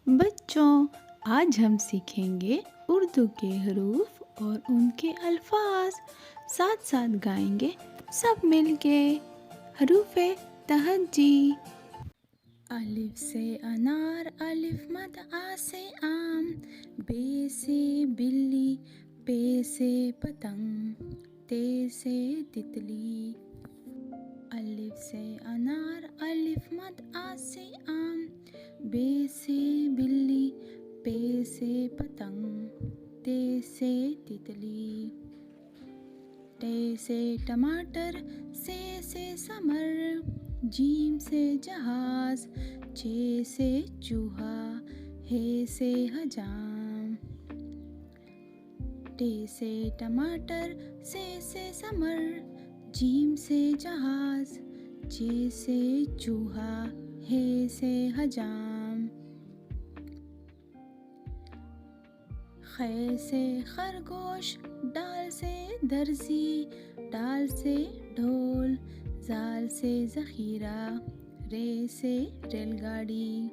बच्चों, आज हम सीखेंगे उर्दू के हरूफ और उनके अल्फाज। साथ साथ गाएंगे सब मिलके। हरूफ तहज्जी। अलिफ से अनार, अलिफ मद आ से आम, बे से बिल्ली, पे से पतंग, ते से तितली। अलिफ से अनार, अलिफ मद आ से आम, बे से बिल्ली, पे से पतंग, ते से तितली। टे से टमाटर, से समर, जीम से जहाज, चे से चूहा, हे से हजाम। टे से टमाटर, से समर, जीम से जहाज, चे से चूहा, हे से हजाम। खे से खरगोश, डाल से दर्जी, डाल से ढोल, जाल से ज़ख़ीरा, रे से रेलगाड़ी।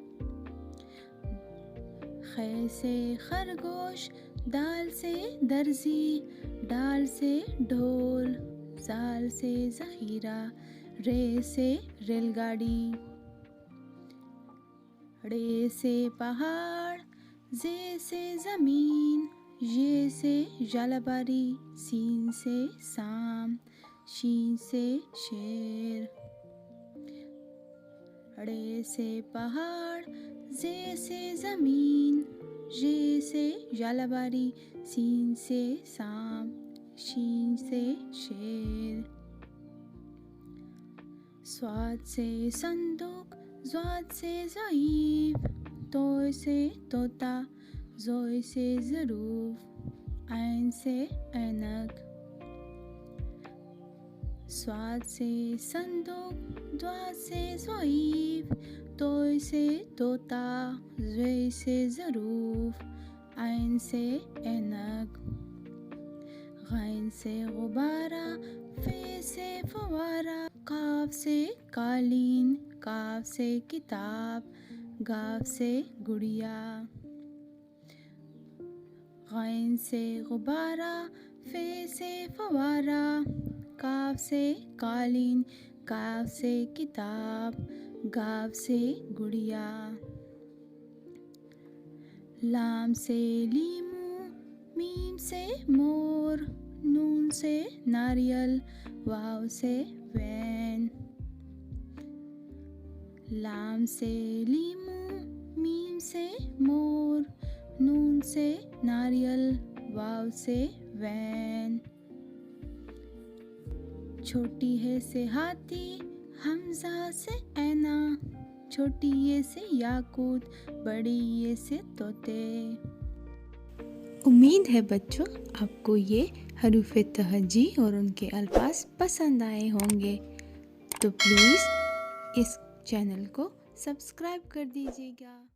खे से खरगोश, दाल से दर्जी, डाल से ढोल, जाल से ज़ख़ीरा, रे से रेलगाड़ी। रे से पहाड़, जे से ज़मीन, ये से जालबारी, सीन से साम, शीन से शेर। रे से पहाड़, जे से ज़मीन, ये से जालबारी, सीन से साम, शीन से शेर। स्वाद से संदूक, ज़्वाद से ज़ईफ़, तोय से तोता, ज़ोय से ज़रूफ, ऐन से ऐनक। स्वाद से संदूक, द्वाद से ज़ईफ़, तोय से तोता, ज़ोय से ज़रूफ, ऐन से ऐनक। गैन से गुब्बारा, फे से फवारा, काफ से कालीन, काफ से किताब, गाफ से गुड़िया। गैन से गुब्बारा, फे से फवारा, काफ से कालीन, काफ से किताब, गाफ से गुड़िया। लाम से लीमू, मीम से मोर, नून से नारियल, वाव से वैन। लाम से लीमू, मीम से मोर, नून से नारियल, वाव से वैन। छोटी है से हाथी, हमजा से ऐना, छोटी ये से याकूत, बड़ी ये से तोते। उम्मीद है बच्चों आपको ये हरूफ तहज्जी और उनके अल्फाज पसंद आए होंगे। तो प्लीज़ इस चैनल को सब्सक्राइब कर दीजिएगा।